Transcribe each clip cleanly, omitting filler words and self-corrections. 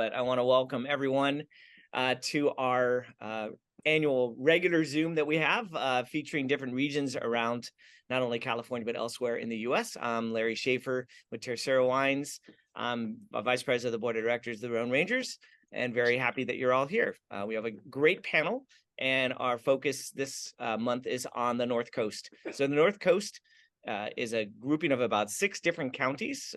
But I want to welcome everyone to our annual regular Zoom that we have featuring different regions around not only California, but elsewhere in the U.S. I'm Larry Shafrir with Syrah Wines. I'm a vice president of the board of directors of the Rhone Rangers, and very happy that you're all here. We have a great panel, and our focus this month is on the North Coast. So the North Coast is a grouping of about 6 different counties.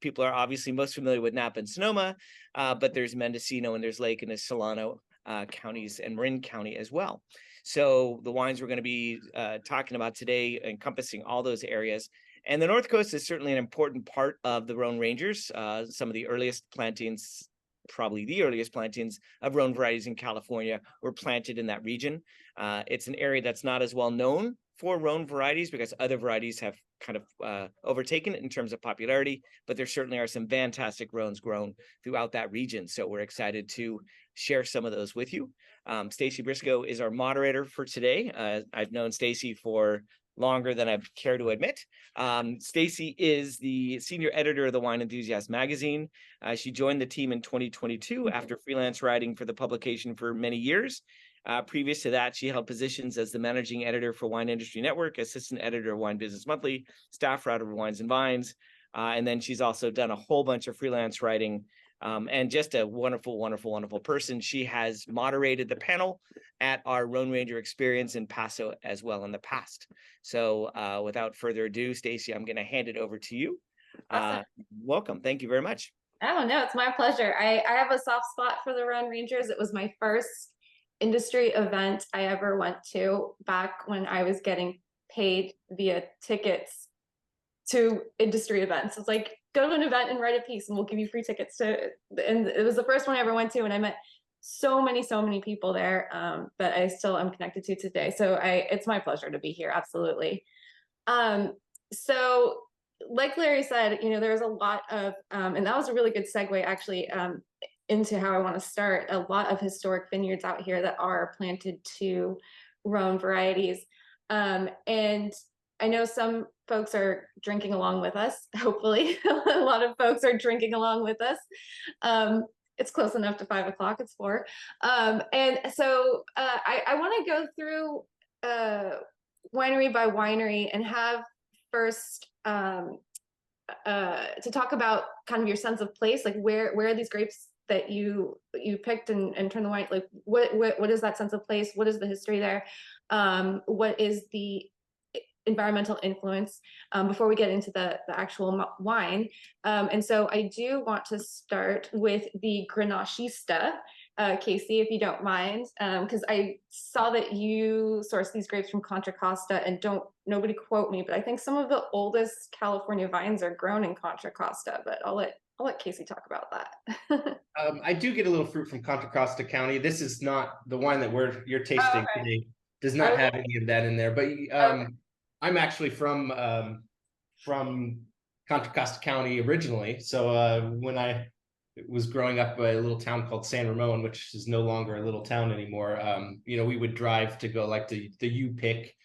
People are obviously most familiar with Napa and Sonoma, but there's Mendocino and there's Lake and there's Solano counties and Marin County as well. So the wines we're going to be talking about today encompassing all those areas. And the North Coast is certainly an important part of the Rhone Rangers. Some of the earliest plantings, probably the earliest plantings of Rhone varieties in California were planted in that region. It's an area that's not as well known for Rhone varieties because other varieties have kind of overtaken it in terms of popularity, but there certainly are some fantastic Rhones grown throughout that region. So we're excited to share some of those with you. Stacy Briscoe is our moderator for today. I've known Stacy for longer than I care to admit. Stacy is the senior editor of the Wine Enthusiast magazine. She joined the team in 2022 after freelance writing for the publication for many years. Previous to that, she held positions as the managing editor for Wine Industry Network, assistant editor of Wine Business Monthly, staff writer of Wines and Vines, and then she's also done a whole bunch of freelance writing, and just a wonderful, wonderful, wonderful person. She has moderated the panel at our Rhone Ranger experience in Paso as well in the past. So without further ado, Stacy, I'm going to hand it over to you. Awesome. Welcome. Thank you very much. Oh, no, it's my pleasure. I have a soft spot for the Rhone Rangers. It was my first industry event I ever went to back when I was getting paid via tickets to industry events. It's like, go to an event and write a piece and we'll give you free tickets to, and it was the first one I ever went to, and I met so many people there that I still am connected to today. So it's my pleasure to be here. Absolutely. So like Larry said, there's a lot of, and that was a really good segue actually, into how I want to start, a lot of historic vineyards out here that are planted to Rhone varieties. And I know some folks are drinking along with us, hopefully. A lot of folks are drinking along with us. It's close enough to 5 o'clock, it's 4. And so I want to go through winery by winery and have first to talk about kind of your sense of place, like where are these grapes that you picked and turned the wine, like what is that sense of place? What is the history there? What is the environmental influence before we get into the actual wine? And so I do want to start with the Grenachista, Casey, if you don't mind, because I saw that you source these grapes from Contra Costa, and nobody quote me, but I think some of the oldest California vines are grown in Contra Costa, but I'll let Casey talk about that. I do get a little fruit from Contra Costa County. This is not the wine that you're tasting today. Does not have any of that in there. But I'm actually from Contra Costa County originally. So when I was growing up in a little town called San Ramon, which is no longer a little town anymore, we would drive to go like the U-Pick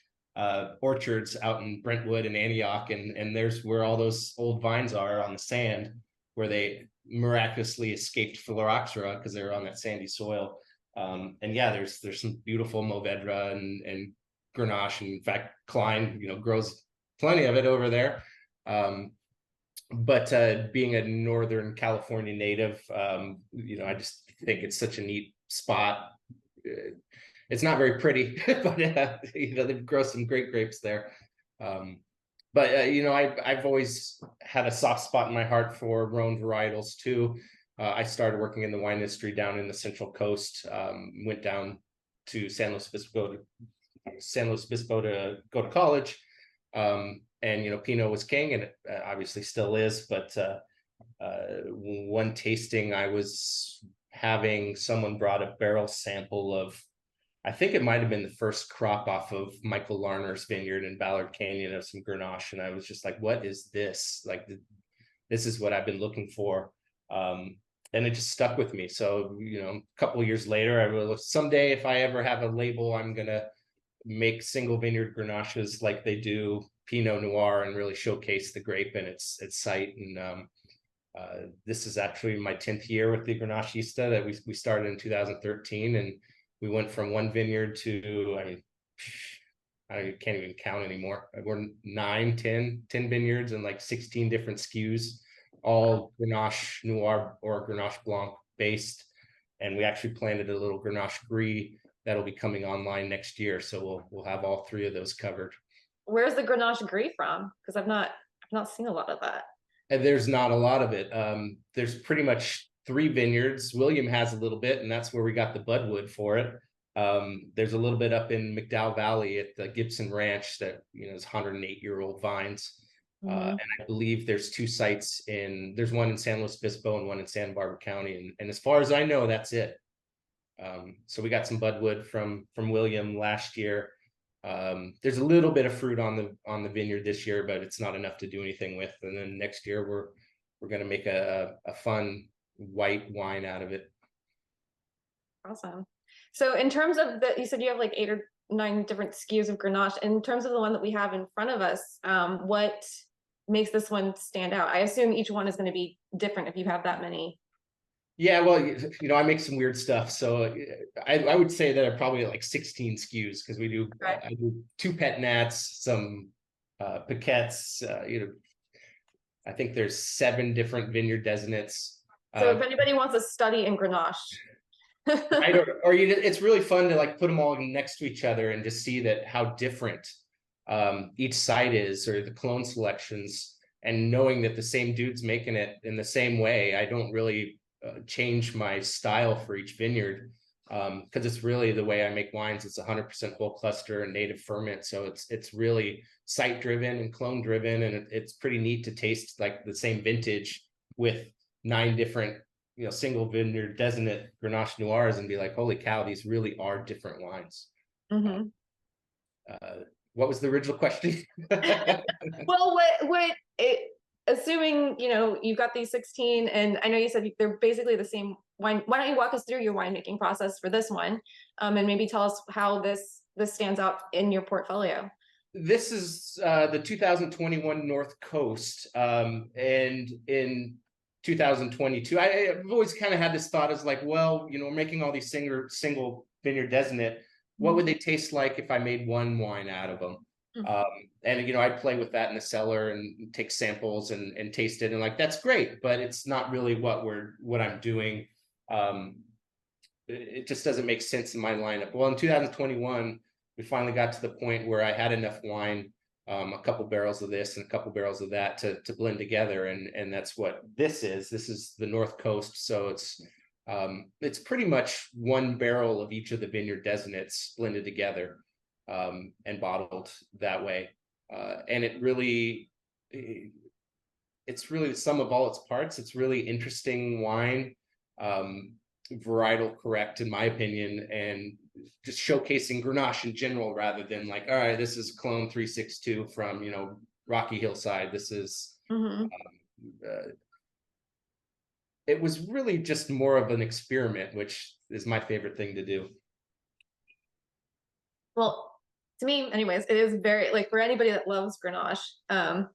orchards out in Brentwood and Antioch, and there's where all those old vines are on the sand, where they miraculously escaped phylloxera because they're on that sandy soil. And yeah, there's some beautiful Mourvedre and Grenache, and in fact, Cline, grows plenty of it over there. But being a Northern California native, I just think it's such a neat spot. It's not very pretty, but they grow some great grapes there. But I've always had a soft spot in my heart for Rhone varietals too. I started working in the wine industry down in the Central Coast. Went down to San Luis Obispo to go to college, and Pinot was king, and it obviously still is. But one tasting I was having, someone brought a barrel sample of, I think it might have been the first crop off of Michael Larner's vineyard in Ballard Canyon of some Grenache, and I was just like, what is this? Like, this is what I've been looking for. And it just stuck with me. So, a couple of years later, I will someday, if I ever have a label, I'm going to make single vineyard Grenaches like they do Pinot Noir and really showcase the grape and its site. And This is actually my 10th year with the Grenachista that we started in 2013, and we went from one vineyard to, I mean, I can't even count anymore. We're 10 vineyards and like 16 different SKUs, all Grenache Noir or Grenache Blanc based. And we actually planted a little Grenache Gris that'll be coming online next year. So we'll have all three of those covered. Where's the Grenache Gris from? Because I've not seen a lot of that. And there's not a lot of it. There's pretty much 3 vineyards. William has a little bit, and that's where we got the budwood for it. There's a little bit up in McDowell Valley at the Gibson Ranch that, you know, is 108-year-old vines. And I believe there's 2 sites there's one in San Luis Obispo and one in Santa Barbara County. And as far as I know, that's it. So we got some budwood from William last year. There's a little bit of fruit on the vineyard this year, but it's not enough to do anything with. And then next year we're going to make a fun white wine out of it. Awesome. So in terms of you said you have like 8 or 9 different SKUs of Grenache. In terms of the one that we have in front of us, what makes this one stand out? I assume each one is going to be different if you have that many. Yeah, well, you know, I make some weird stuff. So I would say that I probably like 16 SKUs because we do, Okay. I do 2 pet nats, some piquettes, you know, I think there's 7 different vineyard designates. So if anybody wants to study in Grenache. It's really fun to like put them all next to each other and just see that how different each site is, or the clone selections, and knowing that the same dude's making it in the same way. I don't really change my style for each vineyard because it's really the way I make wines. It's 100% whole cluster and native ferment, so it's really site driven and clone driven, and it's pretty neat to taste like the same vintage with 9 different, you know, single vineyard designate Grenache Noirs and be like, holy cow, these really are different wines. What was the original question? Well, assuming, you know, you've got these 16, and I know you said they're basically the same wine. Why don't you walk us through your winemaking process for this one, and maybe tell us how this stands out in your portfolio? This is the 2021 North Coast, and in 2022, I've always kind of had this thought as like, well, you know, we're making all these single vineyard designate. What would they taste like if I made one wine out of them? And, you know, I'd play with that in the cellar and take samples and taste it. And like, that's great, but it's not really what I'm doing. It just doesn't make sense in my lineup. Well, in 2021, we finally got to the point where I had enough wine, a couple barrels of this and a couple barrels of that to blend together. And that's what this is. This is the North Coast. So it's pretty much 1 barrel of each of the vineyard designates blended together and bottled that way. And it's really the sum of all its parts. It's really interesting wine, varietal correct, in my opinion, and just showcasing Grenache in general rather than like, all right, this is clone 362 from, you know, Rocky Hillside. This is, it was really just more of an experiment, which is my favorite thing to do. Well, to me, anyways, it is very, like, for anybody that loves Grenache,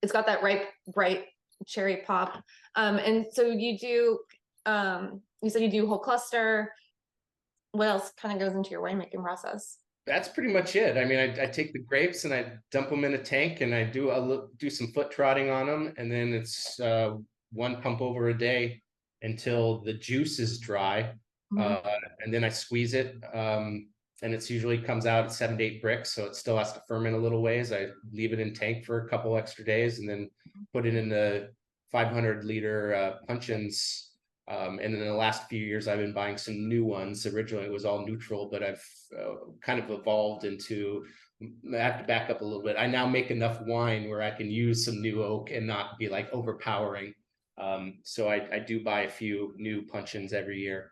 it's got that ripe, bright cherry pop. And so you do, you said you do whole cluster. What else kind of goes into your winemaking process? That's pretty much it. I mean, I take the grapes and I dump them in a tank, and I do some foot trotting on them, and then it's 1 pump over a day until the juice is dry, and then I squeeze it. And it's usually comes out at 7 to 8 bricks, so it still has to ferment a little ways. I leave it in tank for a couple extra days, and then put it in the 500-liter puncheons. And in the last few years, I've been buying some new ones. Originally, it was all neutral, but I've kind of evolved into. I have to back up a little bit. I now make enough wine where I can use some new oak and not be like overpowering. So I do buy a few new puncheons every year.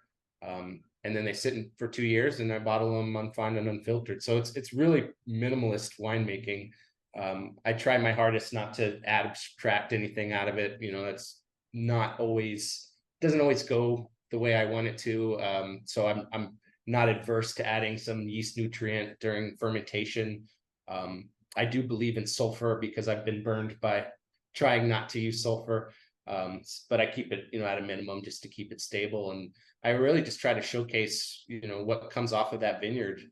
And then they sit in for 2 years, and I bottle them unfined and unfiltered. So it's really minimalist winemaking. I try my hardest not to abstract anything out of it. You know, that's not always, doesn't always go the way I want it to. So I'm not adverse to adding some yeast nutrient during fermentation. I do believe in sulfur because I've been burned by trying not to use sulfur. But I keep it, at a minimum just to keep it stable. And I really just try to showcase, what comes off of that vineyard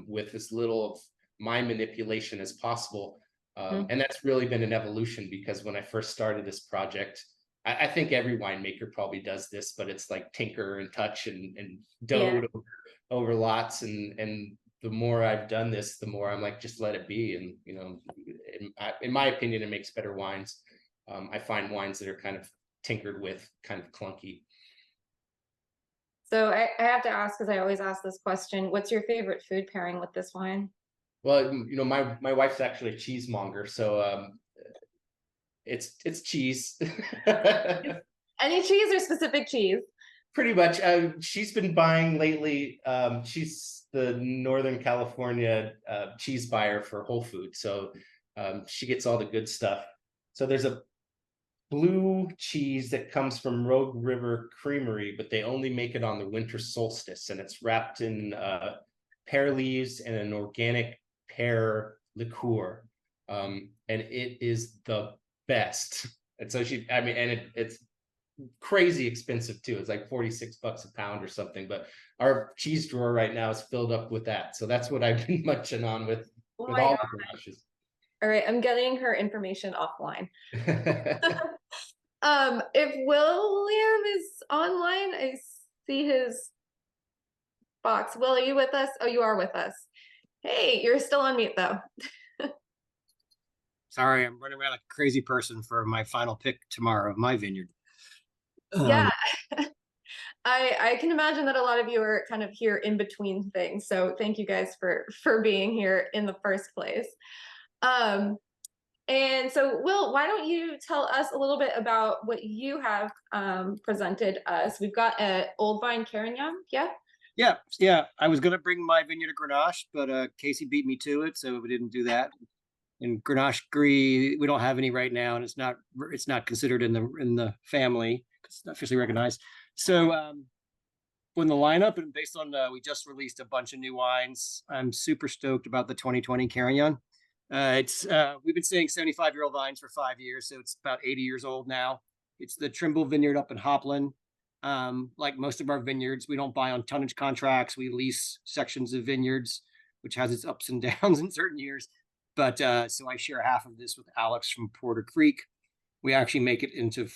with as little of my manipulation as possible. And that's really been an evolution, because when I first started this project, I think every winemaker probably does this, but it's like tinker and touch and dote over lots. And the more I've done this, the more I'm like, just let it be. And, in my opinion, it makes better wines. I find wines that are kind of tinkered with kind of clunky. So I have to ask, because I always ask this question, what's your favorite food pairing with this wine? Well, my wife's actually a cheesemonger, so it's cheese. Any cheese or specific cheese? Pretty much. She's been buying lately. She's the Northern California cheese buyer for Whole Foods, so she gets all the good stuff. So there's a blue cheese that comes from Rogue River Creamery, but they only make it on the winter solstice, and it's wrapped in pear leaves and an organic pear liqueur, and it is the best. And so it's crazy expensive too. It's like $46 a pound or something, but our cheese drawer right now is filled up with that. So that's what I've been munching on with all the Grenaches. All right, I'm getting her information offline. If William is online, I see his box. Will, are you with us? Oh, you are with us. Hey, you're still on mute though. Sorry, I'm running around like a crazy person for my final pick tomorrow of my vineyard. Yeah, I can imagine that a lot of you are kind of here in between things. So thank you guys for being here in the first place. And so, Will, why don't you tell us a little bit about what you have presented us? We've got an old vine Carignan, yeah? Yeah. I was going to bring my vineyard to Grenache, but Casey beat me to it, so we didn't do that. And Grenache Gris, we don't have any right now, and it's not considered in the family because it's not officially recognized. So when the lineup, and based on we just released a bunch of new wines, I'm super stoked about the 2020 Carignan. We've been saying 75-year-old vines for 5 years, so it's about 80 years old now. It's the Trimble vineyard up in Hopland. Like most of our vineyards, we don't buy on tonnage contracts. We lease sections of vineyards, which has its ups and downs in certain years. But so I share half of this with Alex from Porter Creek. We actually make it into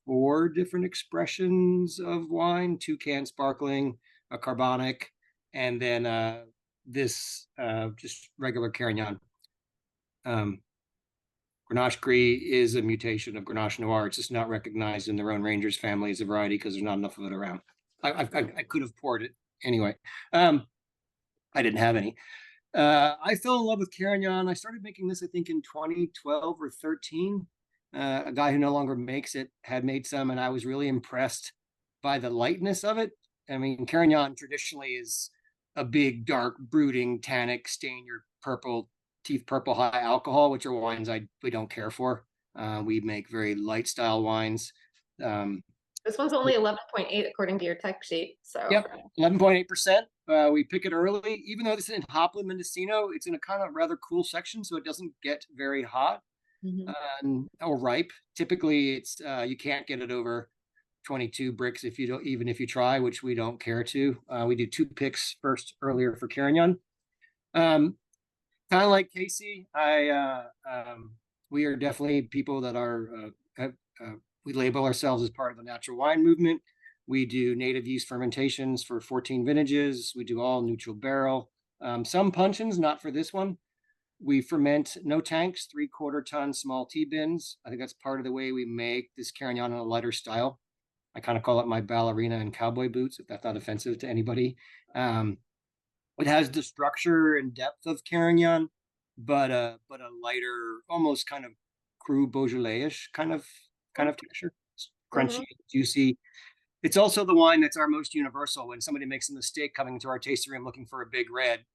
4 different expressions of wine: 2 can sparkling, a carbonic, and then this just regular Carignan. Grenache Gris is a mutation of Grenache Noir. It's just not recognized in the Rhone Rangers family as a variety because there's not enough of it around. I could have poured it anyway. I didn't have any. I fell in love with Carignan. I started making this, I think, in 2012 or 13. A guy who no longer makes it had made some, and I was really impressed by the lightness of it. I mean, Carignan traditionally is a big, dark, brooding, tannic, stain your teeth purple, high alcohol, which are wines we don't care for. We make very light style wines. This one's only 11.8 according to your tech sheet. So yep, 11.8%. We pick it early, even though this is in Hopland, Mendocino. It's in a kind of rather cool section, so it doesn't get very hot or ripe. Typically, it's you can't get it over 22 bricks if you try, which we don't care to. We do 2 picks first earlier for Carignan. Kind of like Casey, we are definitely people that are we label ourselves as part of the natural wine movement. We do native yeast fermentations for 14 vintages. We do all neutral barrel. Some puncheons, not for this one. We ferment no tanks, 3/4 ton small tea bins. I think that's part of the way we make this Carignan in a lighter style. I kind of call it my ballerina and cowboy boots, if that's not offensive to anybody. It has the structure and depth of Carignan, but a lighter, almost kind of cru Beaujolais-ish kind of texture. It's crunchy, juicy. It's also the wine that's our most universal. When somebody makes a mistake coming to our tasting room looking for a big red,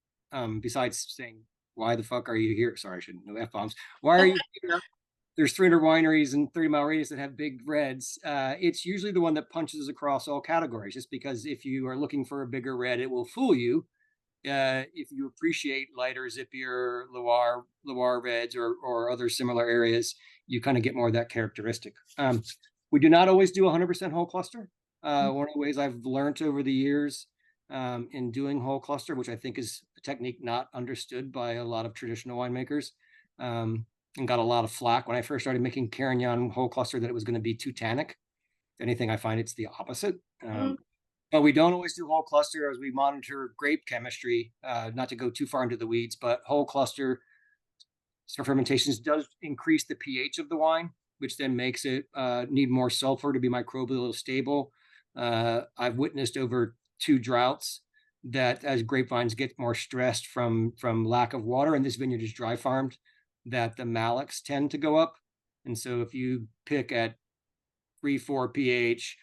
besides saying, "Why the fuck are you here?" Sorry, I shouldn't know F-bombs. Why are you here? There's 300 wineries in 30-mile radius that have big reds. It's usually the one that punches across all categories, just because if you are looking for a bigger red, it will fool you. If you appreciate lighter, zippier Loire reds or other similar areas, you kind of get more of that characteristic. We do not always do 100% whole cluster. One of the ways I've learned over the years in doing whole cluster, which I think is a technique not understood by a lot of traditional winemakers, and got a lot of flack when I first started making Carignan whole cluster, that it was going to be too tannic. If anything, I find it's the opposite. But we don't always do whole cluster as we monitor grape chemistry, not to go too far into the weeds, but whole cluster fermentations does increase the pH of the wine, which then makes it need more sulfur to be microbially stable. I've witnessed over 2 droughts that as grapevines get more stressed from lack of water, and this vineyard is dry farmed, that the malics tend to go up. And so if you pick at 3-4 pH,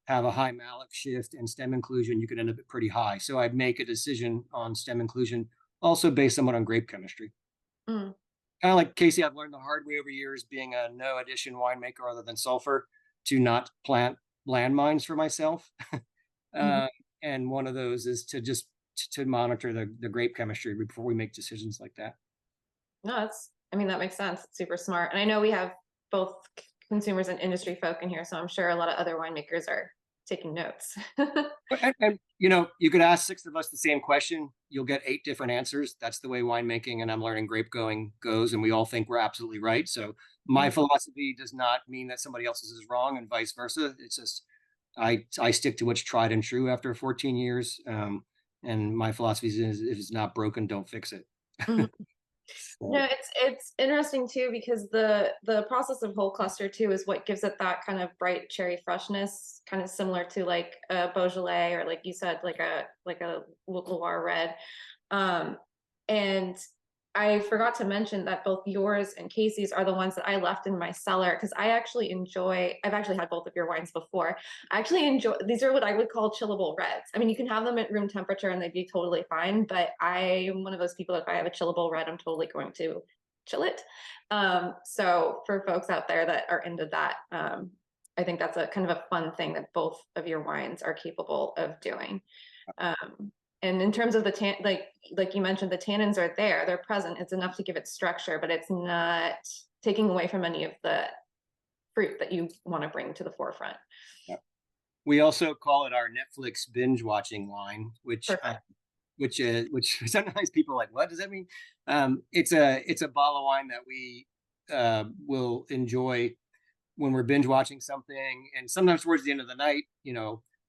have a high malic shift and stem inclusion, you could end up at pretty high. So I'd make a decision on stem inclusion also based somewhat on grape chemistry. Kind of like Casey, I've learned the hard way over years, being a no addition winemaker other than sulfur, to not plant landmines for myself. And one of those is to just to monitor the grape chemistry before we make decisions like that. No, I mean, that makes sense. It's super smart. And I know we have both consumers and industry folk in here, so I'm sure a lot of other winemakers are taking notes. and you could ask 6 of us the same question, you'll get 8 different answers. That's the way winemaking and I'm learning grape going goes, and we all think we're absolutely right. So my philosophy does not mean that somebody else's is wrong and vice versa. It's just I stick to what's tried and true after 14 years. And my philosophy is, if it's not broken, don't fix it. No, it's interesting too, because the process of whole cluster too is what gives it that kind of bright cherry freshness, kind of similar to like a Beaujolais, or like you said, like a Loire red. And I forgot to mention that both yours and Casey's are the ones that I left in my cellar, because I've actually had both of your wines before. I actually enjoy, these are what I would call chillable reds. I mean, you can have them at room temperature and they'd be totally fine, but I am one of those people, if I have a chillable red, I'm totally going to chill it. So for folks out there that are into that, I think that's a kind of a fun thing that both of your wines are capable of doing. And in terms of the like you mentioned, the tannins are there, they're present. It's enough to give it structure, but it's not taking away from any of the fruit that you want to bring to the forefront. Yep. We also call it our Netflix binge watching wine, which sometimes people are like, what does that mean? It's a bottle of wine that we will enjoy when we're binge watching something, and sometimes towards the end of the night,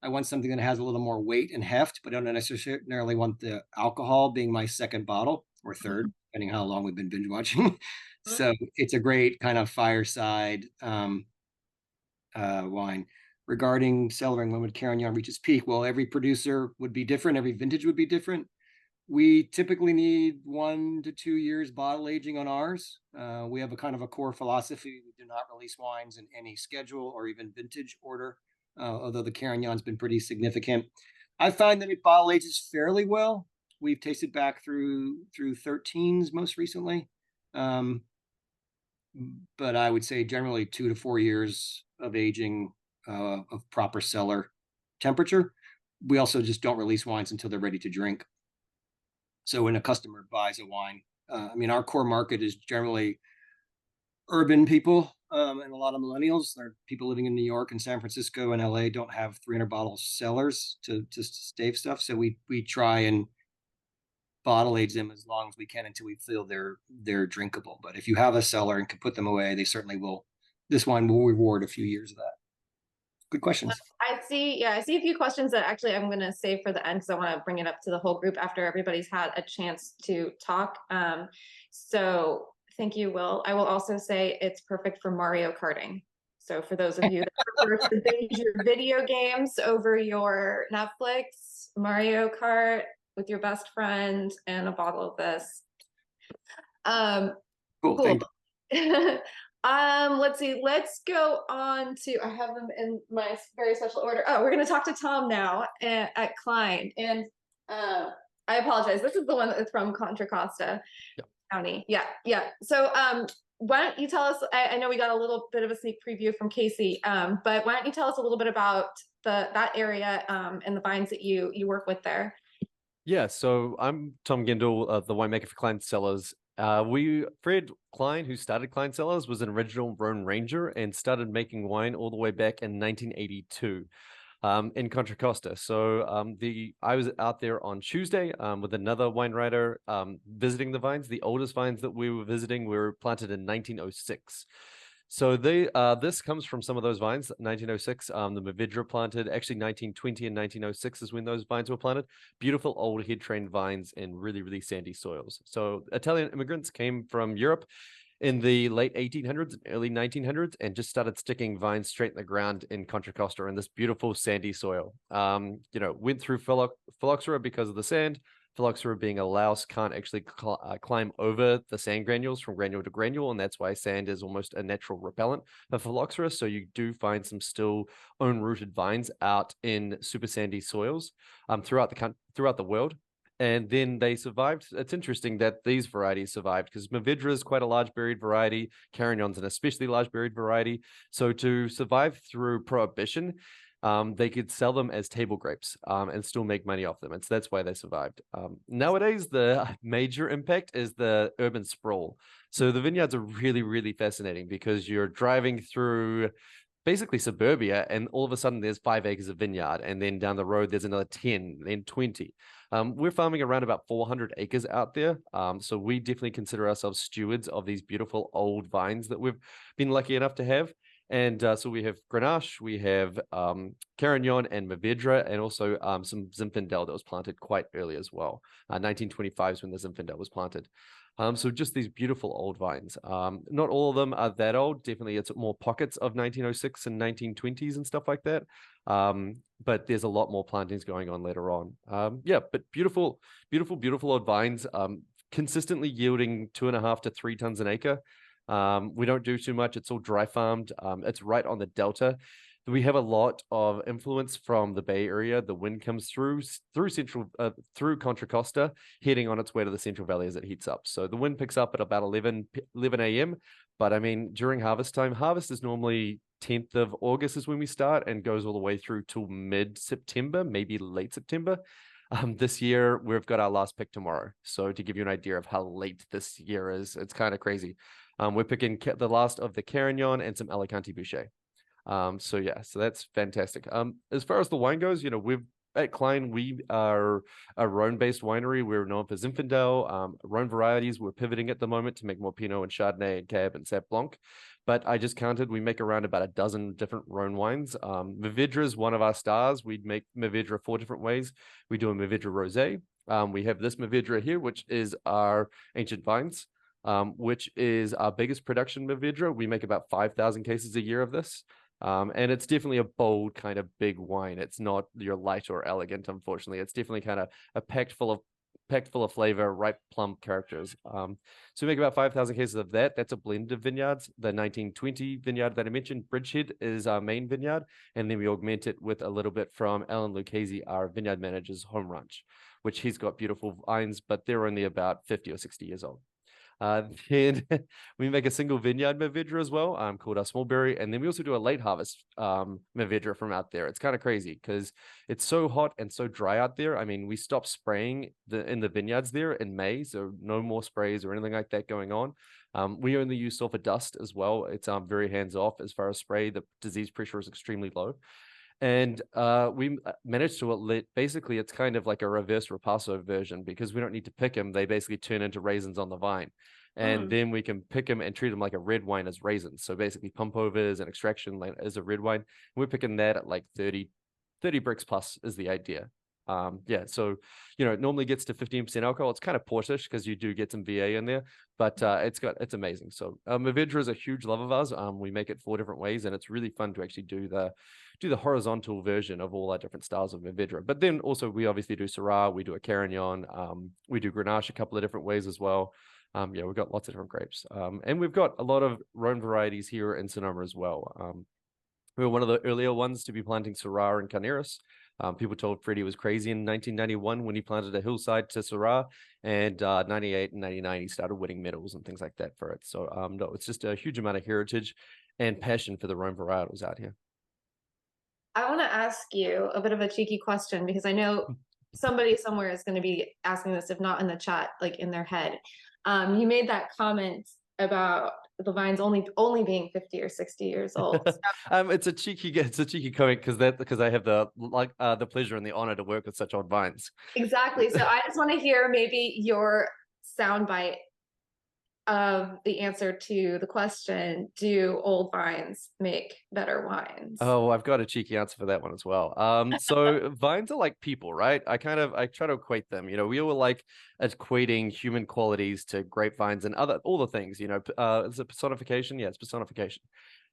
I want something that has a little more weight and heft, but I don't necessarily want the alcohol being my second bottle or third, depending how long we've been binge watching. So it's a great kind of fireside wine. Regarding cellaring, when would Carignan reach its peak? Well, every producer would be different. Every vintage would be different. We typically need 1 to 2 years bottle aging on ours. We have a kind of a core philosophy. We do not release wines in any schedule or even vintage order. Although the Carignan's been pretty significant. I find that it bottle ages fairly well. We've tasted back through 13s most recently. But I would say generally 2 to 4 years of aging of proper cellar temperature. We also just don't release wines until they're ready to drink. So when a customer buys a wine, our core market is generally urban people, and a lot of millennials. There are people living in New York and San Francisco and LA don't have 300 bottle cellars to stave stuff. So we try and bottle age them as long as we can until we feel they're drinkable. But if you have a cellar and can put them away, they certainly will. This wine will reward a few years of that. Good questions. I see a few questions that actually I'm going to save for the end, because I want to bring it up to the whole group after everybody's had a chance to talk. So thank you, Will. I will also say it's perfect for Mario Karting. So for those of you that prefer to binge your video games over your Netflix, Mario Kart with your best friend and a bottle of this. Cool. Let's see. Let's go on to, I have them in my very special order. Oh, we're going to talk to Tom now at Cline. And I apologize. This is the one that's from Contra Costa County. Yeah. So why don't you tell us, I know we got a little bit of a sneak preview from Casey, but why don't you tell us a little bit about that area and the vines that you work with there? Yeah, so I'm Tom Gendall, the winemaker for Cline Cellars, Fred Cline, who started Cline Cellars, was an original Rhone Ranger and started making wine all the way back in 1982. In Contra Costa. So I was out there on Tuesday with another wine writer visiting the vines. The oldest vines that we were visiting were planted in 1906. So this comes from some of those vines. 1906, the Mourvedre planted. Actually, 1920 and 1906 is when those vines were planted. Beautiful old head-trained vines in really, really sandy soils. So Italian immigrants came from Europe in the late 1800s and early 1900s and just started sticking vines straight in the ground in Contra Costa in this beautiful sandy soil. Went through phylloxera because of the sand. Phylloxera, being a louse, can't actually climb over the sand granules from granule to granule, and that's why sand is almost a natural repellent for phylloxera. So you do find some still own-rooted vines out in super sandy soils throughout the world. And then they survived. It's interesting that these varieties survived because Mourvedre is quite a large berried variety. Carignan's an especially large berried variety. So to survive through prohibition, they could sell them as table grapes and still make money off them. And so that's why they survived. Nowadays, the major impact is the urban sprawl. So the vineyards are really, really fascinating because you're driving through basically suburbia, and all of a sudden there's 5 acres of vineyard, and then down the road there's another 10, then 20. We're farming around about 400 acres out there, so we definitely consider ourselves stewards of these beautiful old vines that we've been lucky enough to have. And so we have Grenache, we have Carignan and Mourvedre, and also some Zinfandel that was planted quite early as well. 1925 is when the Zinfandel was planted. So just these beautiful old vines. Not all of them are that old. Definitely it's more pockets of 1906 and 1920s and stuff like that. But there's a lot more plantings going on later on. But beautiful, beautiful, beautiful old vines, consistently yielding 2.5 to 3 tons an acre. We don't do too much. It's all dry farmed. It's right on the delta. We have a lot of influence from the Bay Area. The wind comes through Contra Costa, heading on its way to the Central Valley as it heats up. So the wind picks up at about 11 a.m. But I mean, during harvest time, harvest is normally 10th of August is when we start and goes all the way through till mid-September, maybe late September. This year, we've got our last pick tomorrow. So to give you an idea of how late this year is, it's kind of crazy. We're picking the last of the Carignan and some Alicante Boucher. So that's fantastic. As far as the wine goes, at Cline, we are a Rhone-based winery. We're known for Zinfandel, Rhone varieties. We're pivoting at the moment to make more Pinot and Chardonnay and Cab and Sauv Blanc. But I just counted, we make around about a dozen different Rhone wines. Mourvedre is one of our stars. We'd make Mourvedre 4 different ways. We do a Mourvedre Rosé. We have this Mourvedre here, which is our ancient vines, which is our biggest production Mourvedre. We make about 5,000 cases a year of this. And it's definitely a bold kind of big wine. It's not your light or elegant, unfortunately. It's definitely kind of a packed full of flavor, ripe plum characters. So we make about 5,000 cases of that. That's a blend of vineyards. The 1920 vineyard that I mentioned, Bridgehead, is our main vineyard, and then we augment it with a little bit from Alan Lucchese, our vineyard manager's home ranch, which he's got beautiful vines, but they're only about 50 or 60 years old. Then we make a single vineyard Mourvedre as well, called our Smallberry, and then we also do a late harvest Mourvedre from out there. It's kind of crazy because it's so hot and so dry out there. I mean, we stopped spraying in the vineyards there in May, so no more sprays or anything like that going on. We only use sulfur dust as well. It's very hands off as far as spray. The disease pressure is extremely low. And we managed to basically, it's kind of like a reverse Ripasso version because we don't need to pick them. They basically turn into raisins on the vine. And then we can pick them and treat them like a red wine as raisins. So basically pump overs and extraction as a red wine. We're picking that at like 30 bricks plus is the idea. So, it normally gets to 15% alcohol. It's kind of portish because you do get some VA in there, but it's amazing. So Mourvedre is a huge love of ours. We make it 4 different ways, and it's really fun to actually do the horizontal version of all our different styles of Mourvedre. But then also we obviously do Syrah, we do a Carignan, we do Grenache a couple of different ways as well. We've got lots of different grapes. And we've got a lot of Rhone varieties here in Sonoma as well. We were one of the earlier ones to be planting Syrah and Carneros. People told Freddie was crazy in 1991 when he planted a hillside to Syrah, and 98 and 99 he started winning medals and things like that for it. So no, it's just a huge amount of heritage and passion for the Rhone varietals out here. I want to ask you a bit of a cheeky question because I know somebody somewhere is going to be asking this, if not in the chat, like in their head. You made that comment about the vines only being 50 or 60 years old. So. It's a cheeky comment because I have the pleasure and the honor to work with such old vines. Exactly. So I just want to hear maybe your soundbite of the answer to the question, do old vines make better wines? Oh, I've got a cheeky answer for that one as well. So vines are like people, right? I try to equate them. We all like equating human qualities to grapevines and all the things, it's a personification. Yeah, it's personification.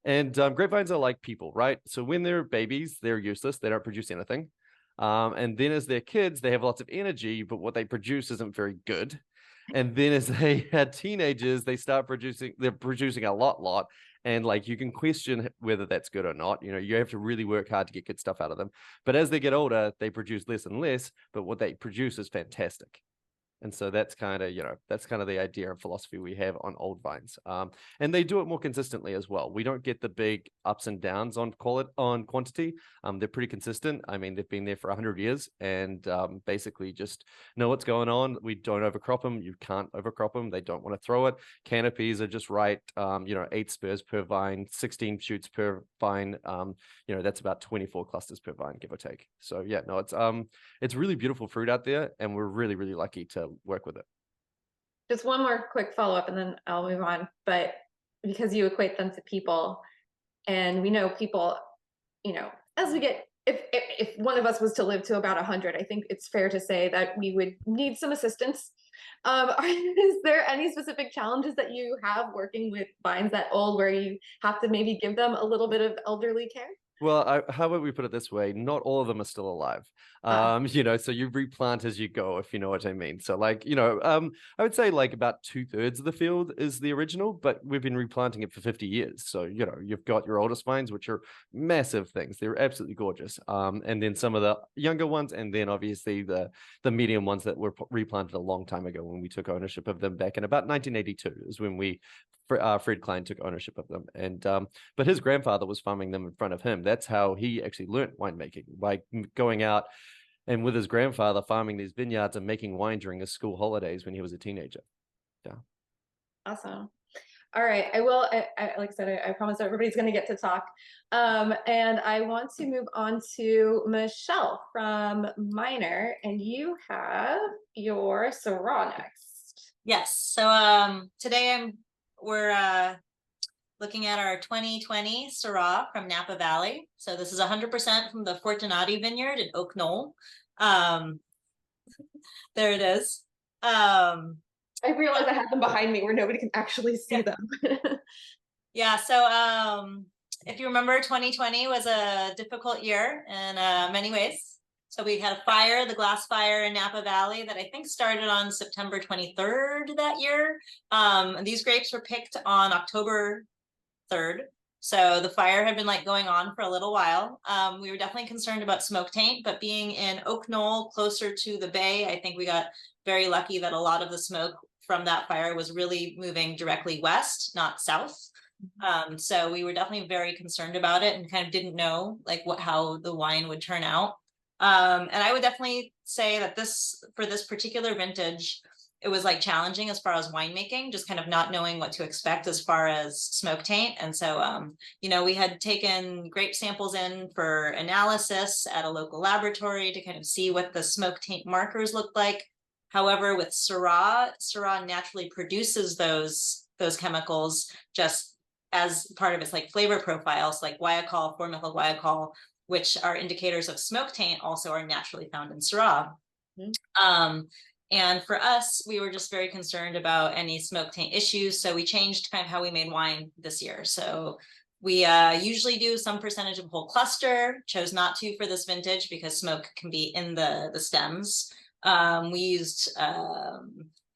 And grapevines are like people, right? So when they're babies, they're useless. They don't produce anything. And then as they're kids, they have lots of energy, but what they produce isn't very good. And then as they had teenagers, they're producing a lot. And like, you can question whether that's good or not. You have to really work hard to get good stuff out of them. But as they get older, they produce less and less, but what they produce is fantastic. And so that's kind of the idea and philosophy we have on old vines. And they do it more consistently as well. We don't get the big ups and downs on quantity. They're pretty consistent. I mean, they've been there for 100 years and basically just know what's going on. We don't overcrop them. You can't overcrop them. They don't want to throw it. Canopies are just right. 8 spurs per vine, 16 shoots per vine. That's about 24 clusters per vine, give or take. So yeah, no, it's really beautiful fruit out there, and we're really, really lucky to work with it. Just one more quick follow-up and then I'll move on. But because you equate them to people, and we know people, as we get, if one of us was to live to about 100, I think it's fair to say that we would need some assistance. Is there any specific challenges that you have working with vines that old where you have to maybe give them a little bit of elderly care? Well, how about we put it this way? Not all of them are still alive. So you replant as you go, if you know what I mean. So I would say like about 2/3 of the field is the original, but we've been replanting it for 50 years. So, you've got your oldest vines, which are massive things. They're absolutely gorgeous. And then some of the younger ones, and then obviously the medium ones that were replanted a long time ago when we took ownership of them back in about 1982 is when Fred Cline took ownership of them. And but his grandfather was farming them in front of him. That's how he actually learnt winemaking, by going out and with his grandfather farming these vineyards and making wine during his school holidays when he was a teenager. Yeah. Awesome. All right. I will, like I said, I promise everybody's going to get to talk. And I want to move on to Michelle from Minor, and you have your Syrah next. Yes. So today we're looking at our 2020 Syrah from Napa Valley. So this is 100% from the Fortunati Vineyard in Oak Knoll. There it is. I realized I had them behind me where nobody can actually see them. Yeah. So if you remember, 2020 was a difficult year in many ways. So we had a fire, the glass fire in Napa Valley that I think started on September 23rd that year. These grapes were picked on October 3rd. So the fire had been going on for a little while. We were definitely concerned about smoke taint, but being in Oak Knoll, closer to the bay, I think we got very lucky that a lot of the smoke from that fire was really moving directly west, not south. So we were definitely very concerned about it and kind of didn't know how the wine would turn out. And I would definitely say that for this particular vintage, it was challenging as far as winemaking, just kind of not knowing what to expect as far as smoke taint. And so, we had taken grape samples in for analysis at a local laboratory to kind of see what the smoke taint markers looked like. However, with Syrah naturally produces those chemicals just as part of its flavor profiles, like guaiacol, 4-methyl guaiacol, which are indicators of smoke taint, also are naturally found in Syrah. And for us, we were just very concerned about any smoke taint issues. So we changed kind of how we made wine this year. So we usually do some percentage of whole cluster, chose not to for this vintage because smoke can be in the stems. We used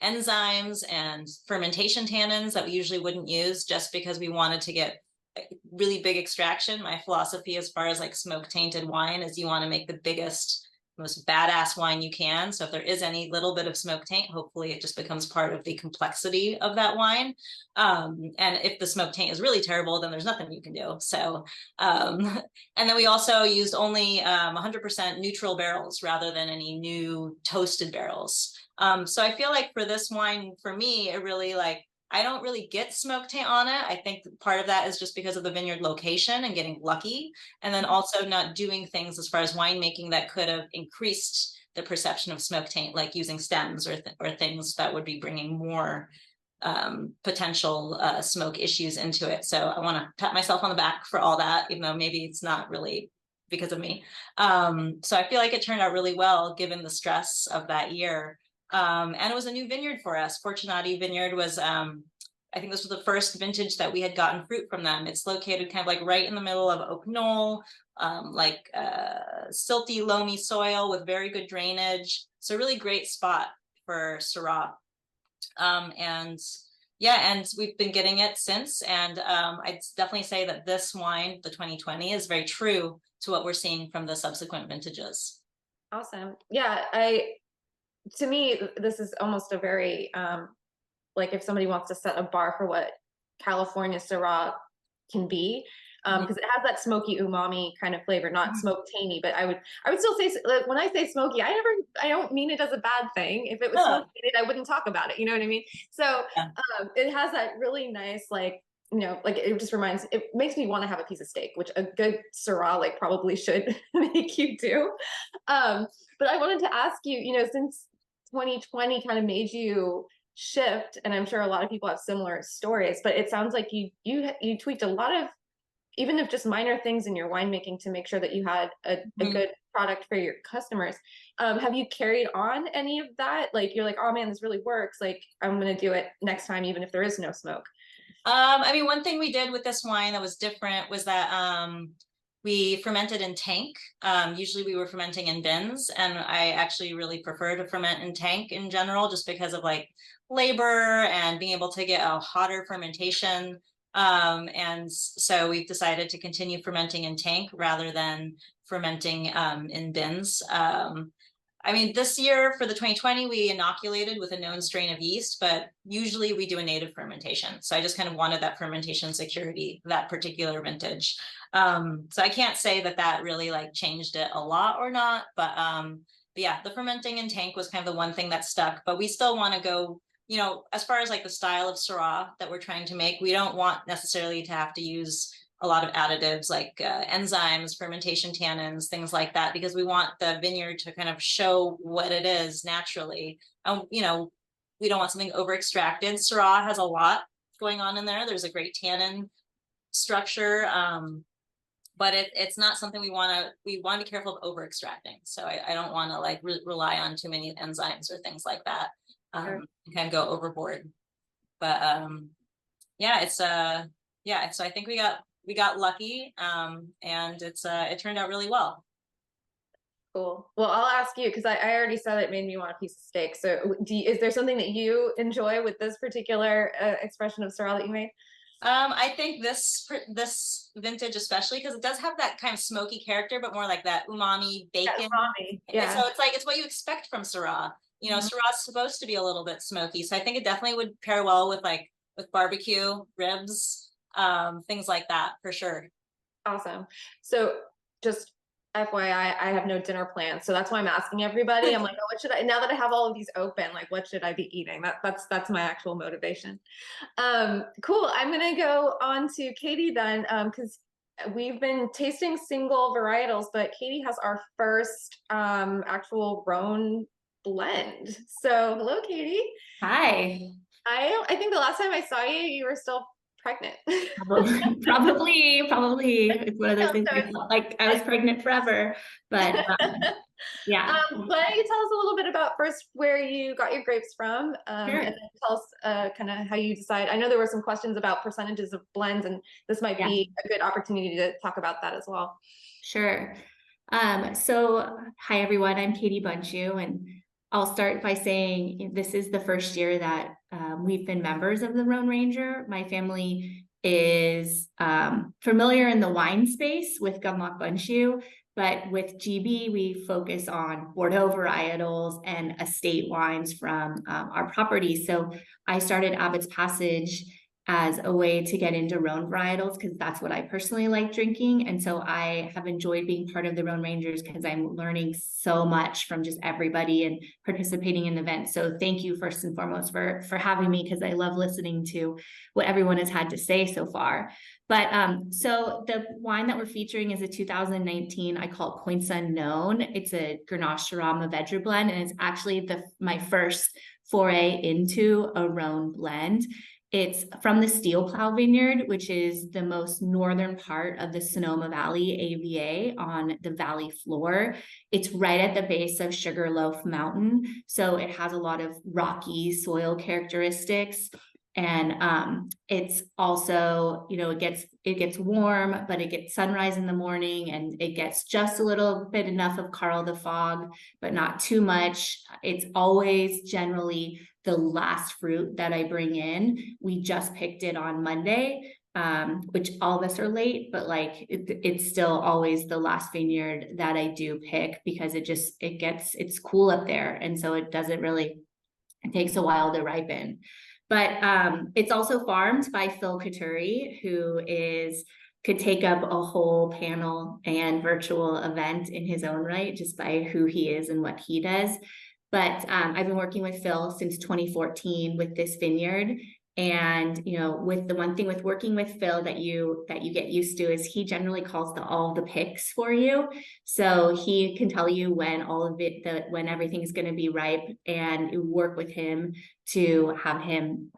enzymes and fermentation tannins that we usually wouldn't use just because we wanted to get really big extraction. My philosophy as far as smoke tainted wine is you want to make the biggest most badass wine you can. So if there is any little bit of smoke taint, hopefully it just becomes part of the complexity of that wine. And if the smoke taint is really terrible, then there's nothing you can do. So, and then we also used only 100% neutral barrels rather than any new toasted barrels. So I feel like for this wine, for me, it really like, I don't really get smoke taint on it. I think part of that is just because of the vineyard location and getting lucky. And then also not doing things as far as winemaking that could have increased the perception of smoke taint, like using stems or things that would be bringing more potential smoke issues into it. So I want to pat myself on the back for all that, even though maybe it's not really because of me. So I feel like it turned out really well given the stress of that year. And it was a new vineyard for us. Fortunati Vineyard was, I think this was the first vintage that we had gotten fruit from them. It's located kind of like right in the middle of Oak Knoll, silty, loamy soil with very good drainage. So a really great spot for Syrah. And we've been getting it since. And I'd definitely say that this wine, the 2020, is very true to what we're seeing from the subsequent vintages. Awesome. Yeah, to me, this is almost a very, like if somebody wants to set a bar for what California Syrah can be, because it has that smoky umami kind of flavor, not smoke tainty, but I would still say, like, when I say smoky, I don't mean it as a bad thing. If it was smoke tainted, I wouldn't talk about it. You know what I mean? So it has that really nice, like, you know, like it makes me want to have a piece of steak, which a good Syrah like probably should make you do. But I wanted to ask you, you know, since 2020 kind of made you shift, and I'm sure a lot of people have similar stories, but it sounds like you tweaked a lot of, even if just minor things in your winemaking to make sure that you had a good product for your customers. Have you carried on any of that? Like you're like, oh man, this really works. Like I'm going to do it next time, even if there is no smoke. I mean, one thing we did with this wine that was different was that we fermented in tank. Usually we were fermenting in bins, and I actually really prefer to ferment in tank in general, just because of like labor and being able to get a hotter fermentation. And so we've decided to continue fermenting in tank rather than fermenting in bins. I mean, this year for the 2020, we inoculated with a known strain of yeast, but usually we do a native fermentation. So I just kind of wanted that fermentation security, that particular vintage. So I can't say that really like changed it a lot or not, but yeah, the fermenting in tank was kind of the one thing that stuck, but we still want to go, you know, as far as like the style of Syrah that we're trying to make, we don't want necessarily to have to use a lot of additives like enzymes, fermentation tannins, things like that, because we want the vineyard to kind of show what it is naturally. You know, we don't want something over extracted. Syrah has a lot going on in there. There's a great tannin structure, but it's not something we want to be careful of over extracting. So I don't want to like rely on too many enzymes or things like that. Sure. Kind of go overboard. But yeah, so I think we got lucky, and it turned out really well. Cool. Well, I'll ask you, because I already said it made me want a piece of steak. So is there something that you enjoy with this particular expression of Syrah that you made? I think this vintage, especially because it does have that kind of smoky character, but more like that umami bacon. Yeah, umami. Yeah. So it's what you expect from Syrah. You know, Syrah's supposed to be a little bit smoky, so I think it definitely would pair well with barbecue, ribs, things like that for sure. Awesome. So just FYI, I have no dinner plans, so that's why I'm asking everybody. I'm like, oh, what should I, now that I have all of these open, like what should I be eating? That's my actual motivation. Cool. I'm gonna go on to Katie then, because we've been tasting single varietals, but Katie has our first actual Rhone blend. So hello, Katie. Hi. I think the last time I saw you, you were still pregnant. Probably. It's one of those things I felt like I was pregnant forever, but yeah. Why don't you tell us a little bit about first where you got your grapes from, Sure. and then tell us kind of how you decide. I know there were some questions about percentages of blends, and this might be a good opportunity to talk about that as well. Sure. So hi everyone, I'm Katie Bundschu, and I'll start by saying this is the first year that we've been members of the Rhone Ranger. My family is familiar in the wine space with Bundschu, But with GB, we focus on Bordeaux varietals and estate wines from our property. So I started Abbot's Passage as a way to get into Rhone varietals because that's what I personally like drinking. And so I have enjoyed being part of the Rhone Rangers because I'm learning so much from just everybody and participating in the events. So thank you first and foremost for having me, because I love listening to what everyone has had to say so far. But so the wine that we're featuring is a 2019, I call it Points Unknown. It's a Grenache Syrah Mourvedre blend, and it's actually my first foray into a Rhone blend. It's from the Steel Plow Vineyard, which is the most northern part of the Sonoma Valley AVA on the valley floor. It's right at the base of Sugarloaf Mountain, so it has a lot of rocky soil characteristics. And it's also, you know, it gets warm, but it gets sunrise in the morning, and it gets just a little bit enough of Carl the Fog, but not too much. It's always generally the last fruit that I bring in. We just picked it on Monday, which all of us are late, but like it's still always the last vineyard that I do pick, because it's cool up there, and so it takes a while to ripen. But it's also farmed by Phil Couturi, who could take up a whole panel and virtual event in his own right, just by who he is and what he does. But I've been working with Phil since 2014 with this vineyard. And, you know, with the one thing with working with Phil that you get used to is he generally calls all the picks for you. So he can tell you when when everything's going to be ripe, and you work with him to have him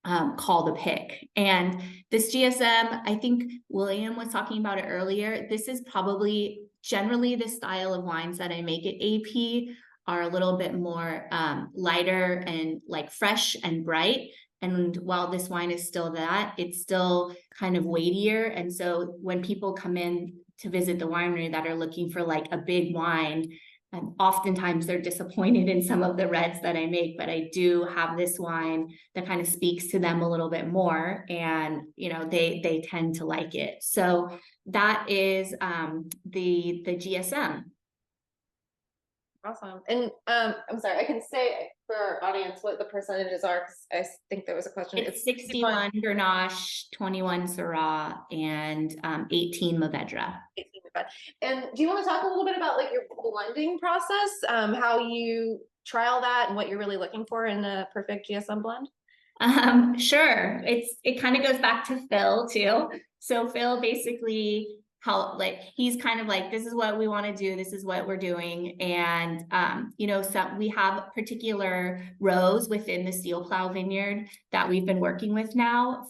call the pick. And this GSM, I think William was talking about it earlier. This is probably generally the style of wines that I make at AP are a little bit more lighter and like fresh and bright. And while this wine is still that, it's still kind of weightier. And so when people come in to visit the winery that are looking for like a big wine, oftentimes they're disappointed in some of the reds that I make, but I do have this wine that kind of speaks to them a little bit more, and you know they tend to like it. So that is the GSM. Awesome. And I'm sorry, I can say for our audience what the percentages are, because I think there was a question. It's 61 Grenache, 21 Syrah, and 18 Mourvedre. 18 Mourvedre. And do you want to talk a little bit about like your blending process, how you trial that, and what you're really looking for in a perfect GSM blend? Sure. It kind of goes back to Phil too. So Phil basically he's kind of like, this is what we want to do, this is what we're doing. And you know, we have particular rows within the Steel Plow Vineyard that we've been working with now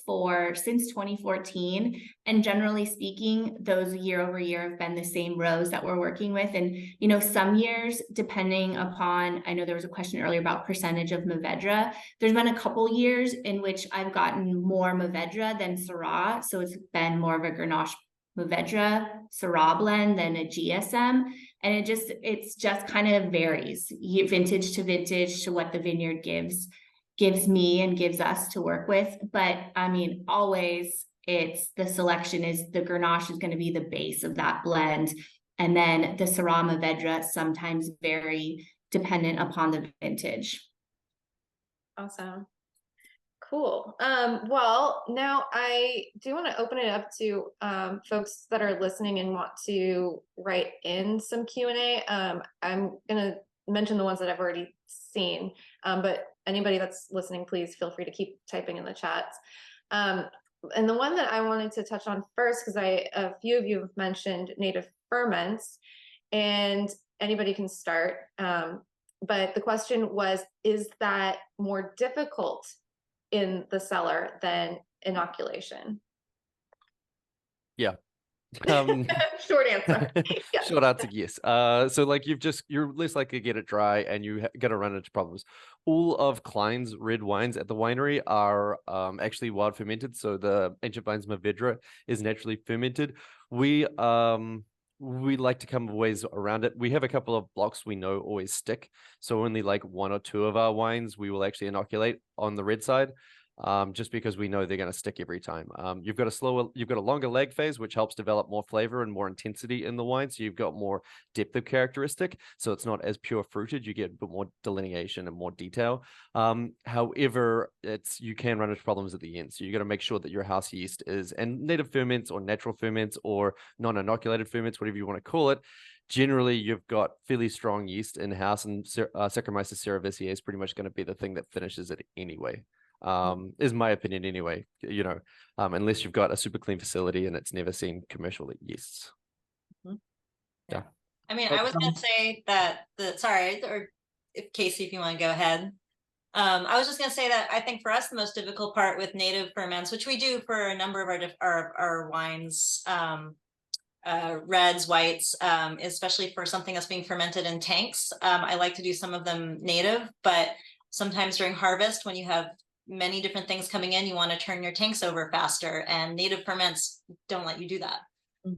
since 2014. And generally speaking, those year over year have been the same rows that we're working with. And you know, some years, depending upon, I know there was a question earlier about percentage of Mourvedre. There's been a couple years in which I've gotten more Mourvedre than Syrah, so it's been more of a Grenache Mourvedre Syrah blend than a GSM, and it's just kind of varies vintage to vintage to what the vineyard gives me and gives us to work with. But I mean, always it's the selection is the Grenache is going to be the base of that blend, and then the Syrah Mourvedre sometimes vary dependent upon the vintage. Awesome. Cool. Well, now I do want to open it up to folks that are listening and want to write in some Q&A. I'm going to mention the ones that I've already seen, but anybody that's listening, please feel free to keep typing in the chats. And the one that I wanted to touch on first, because a few of you have mentioned native ferments, and anybody can start. But the question was, is that more difficult in the cellar than inoculation? Yeah. Short answer. Yes. Short answer, yes. So like you're less likely to get it dry, and you got to run into problems. All of Cline's red wines at the winery are actually wild fermented. So the ancient vines Mourvedre is naturally fermented. We like to come ways around it. We have a couple of blocks we know always stick. So only like one or two of our wines we will actually inoculate on the red side. just because we know they're going to stick every time. You've got a longer leg phase, which helps develop more flavor and more intensity in the wine. So you've got more depth of characteristic. So it's not as pure fruited. You get a bit more delineation and more detail. However, you can run into problems at the end. So you got to make sure that your house yeast and native ferments or natural ferments or non-inoculated ferments, whatever you want to call it. Generally, you've got fairly strong yeast in house, and Saccharomyces cerevisiae is pretty much going to be the thing that finishes it anyway. Is my opinion anyway, unless you've got a super clean facility and it's never seen commercial yeasts. Yeah. I mean, I was going to say that or if Casey, if you want to go ahead. I was just going to say that I think for us, the most difficult part with native ferments, which we do for a number of our wines, reds, whites, especially for something that's being fermented in tanks. I like to do some of them native, but sometimes during harvest, when you have many different things coming in, you want to turn your tanks over faster, and native ferments don't let you do that.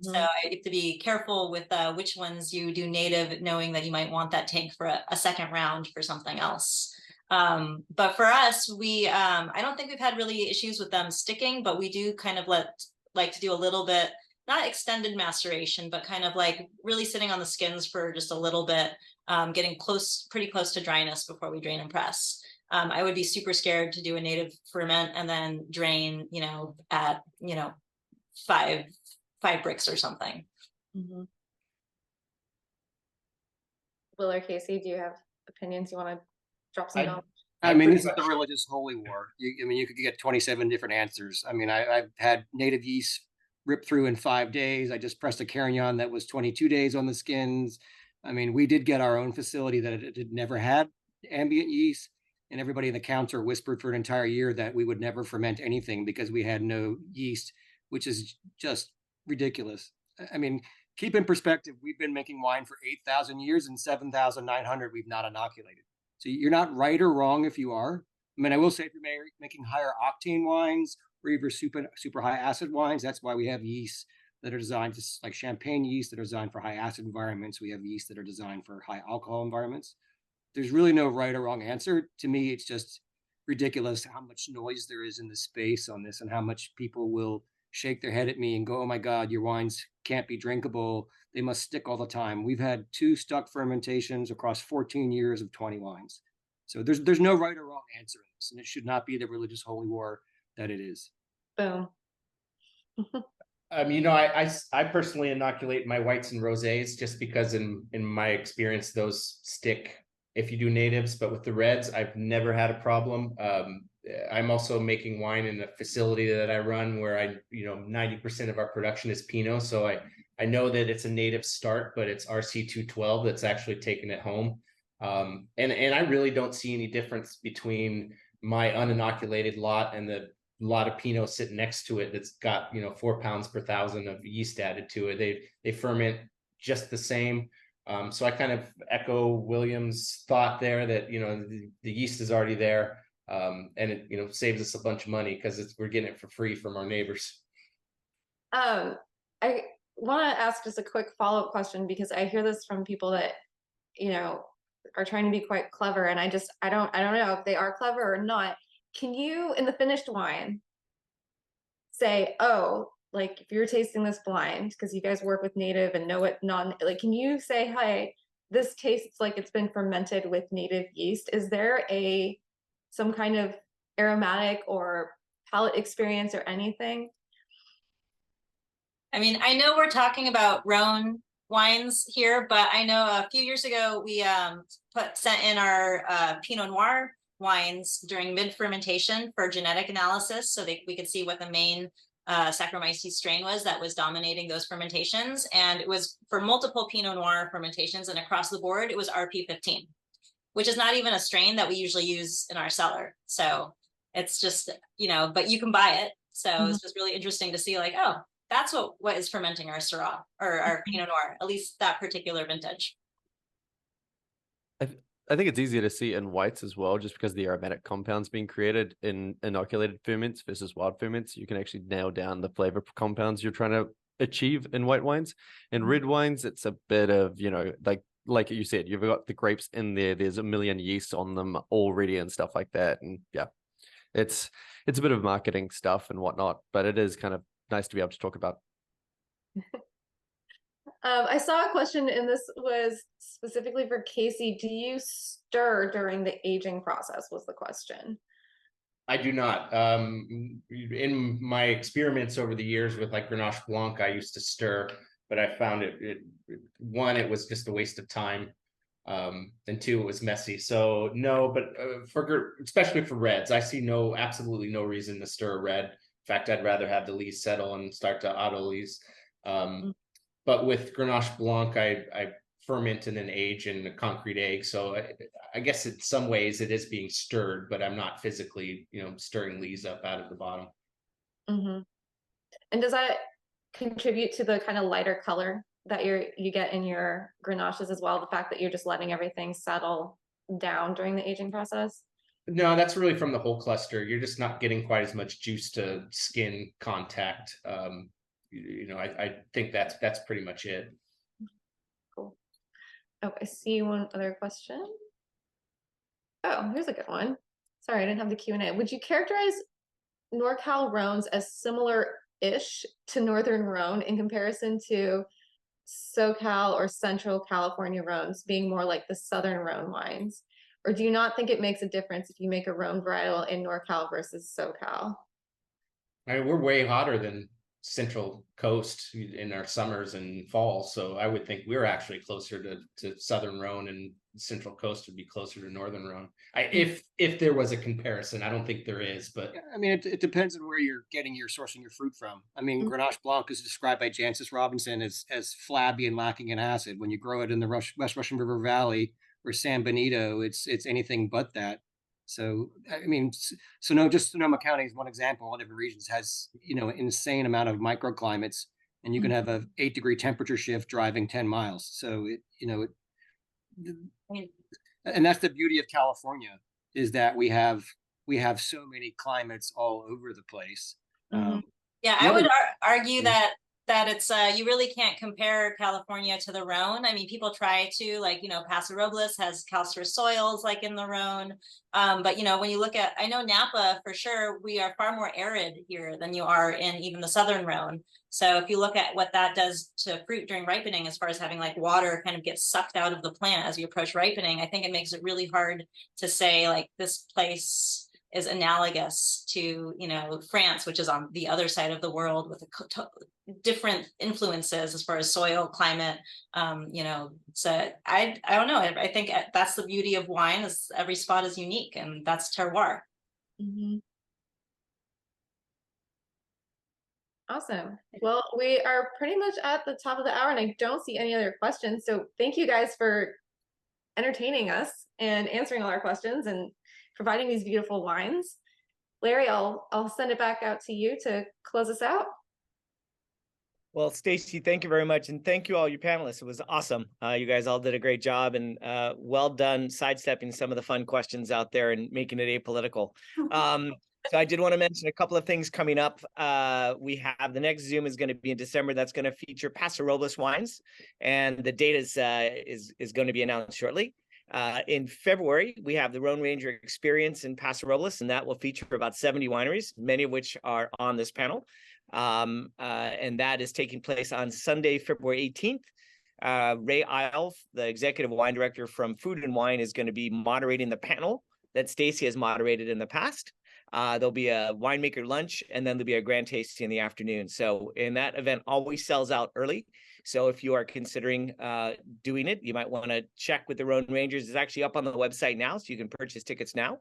So I have to be careful with which ones you do native, knowing that you might want that tank for a second round for something else. But for us, I don't think we've had really issues with them sticking, but we do kind of like to do a little bit, not extended maceration, but kind of like really sitting on the skins for just a little bit, getting pretty close to dryness before we drain and press. I would be super scared to do a native ferment and then drain, at, 5 bricks or something. Will or Casey, do you have opinions you want to drop some knowledge? I mean, this is the religious holy war. You could get 27 different answers. I mean, I've had native yeast ripped through in 5 days. I just pressed a Carignan that was 22 days on the skins. I mean, we did get our own facility that it had never had ambient yeast, and everybody in the counter whispered for an entire year that we would never ferment anything because we had no yeast, which is just ridiculous. I mean, keep in perspective, we've been making wine for 8,000 years, and 7,900 we've not inoculated. So you're not right or wrong if you are. I mean, I will say if you're making higher octane wines or even super high acid wines, that's why we have yeasts that are designed to, like champagne yeast that are designed for high acid environments. We have yeast that are designed for high alcohol environments. There's really no right or wrong answer. To me, it's just ridiculous how much noise there is in the space on this and how much people will shake their head at me and go, oh my God, your wines can't be drinkable. They must stick all the time. We've had 2 stuck fermentations across 14 years of 20 wines. So there's no right or wrong answer in this, and it should not be the religious holy war that it is. Boom. I personally inoculate my whites and rosés just because in my experience, those stick if you do natives, but with the reds, I've never had a problem. I'm also making wine in a facility that I run where 90% of our production is Pinot. So I know that it's a native start, but it's RC212 that's actually taken it home. And I really don't see any difference between my uninoculated lot and the lot of Pinot sitting next to it that's got 4 pounds per thousand of yeast added to it. They ferment just the same. So I kind of echo William's thought there that the yeast is already there, and it saves us a bunch of money because we're getting it for free from our neighbors. I want to ask just a quick follow-up question, because I hear this from people that are trying to be quite clever, and I don't know if they are clever or not. Can you, in the finished wine, say, oh, like if you're tasting this blind, because you guys work with native and know it can you say, hey, this tastes like it's been fermented with native yeast? Is there some kind of aromatic or palate experience or anything? I mean, I know we're talking about Rhone wines here, but I know a few years ago we sent in our Pinot Noir wines during mid-fermentation for genetic analysis, so we could see what the main Saccharomyces strain was that was dominating those fermentations. And it was for multiple Pinot Noir fermentations, and across the board, it was RP15, which is not even a strain that we usually use in our cellar. So it's just, but you can buy it. So it's just really interesting to see, like, oh, that's what is fermenting our Syrah or our Pinot Noir, at least that particular vintage. I think it's easier to see in whites as well, just because the aromatic compounds being created in inoculated ferments versus wild ferments. You can actually nail down the flavor compounds you're trying to achieve in white wines. In red wines, it's a bit of, like you said, you've got the grapes in there. There's a million yeast on them already and stuff like that. And yeah, it's a bit of marketing stuff and whatnot, but it is kind of nice to be able to talk about. I saw a question, and this was specifically for Casey. Do you stir during the aging process? Was the question. I do not. In my experiments over the years with like Grenache Blanc, I used to stir, but I found one, it was just a waste of time. And two, it was messy. So no, but especially for reds, I see absolutely no reason to stir a red. In fact, I'd rather have the lees settle and start to auto lees. But with Grenache Blanc, I ferment and then age in a concrete egg. So I guess in some ways it is being stirred, but I'm not physically, stirring lees up out of the bottom. Mm-hmm. And does that contribute to the kind of lighter color that you get in your Grenaches as well? The fact that you're just letting everything settle down during the aging process? No, that's really from the whole cluster. You're just not getting quite as much juice to skin contact. I think that's pretty much it. Cool. Oh, I see one other question. Oh, here's a good one. Sorry, I didn't have the Q&A. Would you characterize NorCal Rhones as similar-ish to Northern Rhone in comparison to SoCal or Central California Rhones being more like the Southern Rhone wines? Or do you not think it makes a difference if you make a Rhone varietal in NorCal versus SoCal? We're way hotter than Central Coast in our summers and falls, so I would think we're actually closer to Southern Rhone, and Central Coast would be closer to Northern Rhone. If there was a comparison, I don't think there is, but I mean, it depends on where you're sourcing your fruit from. I mean, Grenache Blanc is described by Jancis Robinson as flabby and lacking in acid. When you grow it in the West Russian River Valley or San Benito, it's anything but that. So, I mean, Sonoma County is one example. All different regions has, an insane amount of microclimates, and you can have a 8-degree temperature shift driving 10 miles. So, and that's the beauty of California, is that we have so many climates all over the place. Yeah, I would argue that it's you really can't compare California to the Rhone. I mean, people try to, like, Paso Robles has calcareous soils like in the Rhone. But when you look at, I know Napa for sure, we are far more arid here than you are in even the Southern Rhone. So if you look at what that does to fruit during ripening, as far as having like water kind of get sucked out of the plant as you approach ripening, I think it makes it really hard to say like this place is analogous to, France, which is on the other side of the world with different influences as far as soil, climate, so I don't know. I think that's the beauty of wine, is every spot is unique, and that's terroir. Awesome. Well, we are pretty much at the top of the hour, and I don't see any other questions. So thank you guys for entertaining us and answering all our questions and providing these beautiful wines. Larry, I'll send it back out to you to close us out. Well, Stacy, thank you very much. And thank you all you panelists. It was awesome. You guys all did a great job, and well done sidestepping some of the fun questions out there and making it apolitical. So I did want to mention a couple of things coming up. We have the next Zoom is going to be in December. That's going to feature Paso Robles wines, and the date is going to be announced shortly. In February, we have the Rhone Ranger Experience in Paso Robles, and that will feature about 70 wineries, many of which are on this panel. And that is taking place on Sunday, February 18th. Ray Isle, the executive wine director from Food and Wine, is going to be moderating the panel that Stacy has moderated in the past. There'll be a winemaker lunch, and then there'll be a grand tasting in the afternoon. So, and that event always sells out early. So if you are considering doing it, you might want to check with the Rhone Rangers. It's actually up on the website now, so you can purchase tickets now.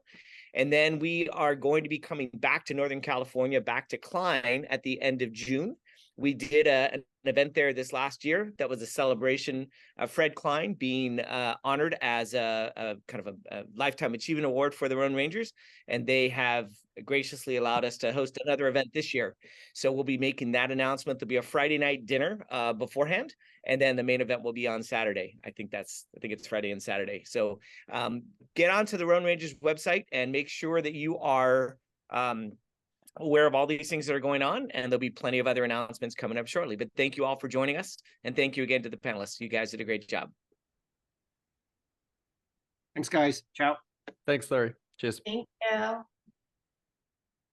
And then we are going to be coming back to Northern California, back to Cline at the end of June. We did an event there this last year that was a celebration of Fred Cline being honored as a kind of a Lifetime Achievement Award for the Rhone Rangers. And they have graciously allowed us to host another event this year. So we'll be making that announcement. There'll be a Friday night dinner beforehand, and then the main event will be on Saturday. I think it's Friday and Saturday. So get onto the Rhone Rangers website and make sure that you are aware of all these things that are going on, and there'll be plenty of other announcements coming up shortly. But thank you all for joining us, and thank you again to the panelists. You guys did a great job. Thanks, guys. Ciao. Thanks, Larry. Cheers. Thank you.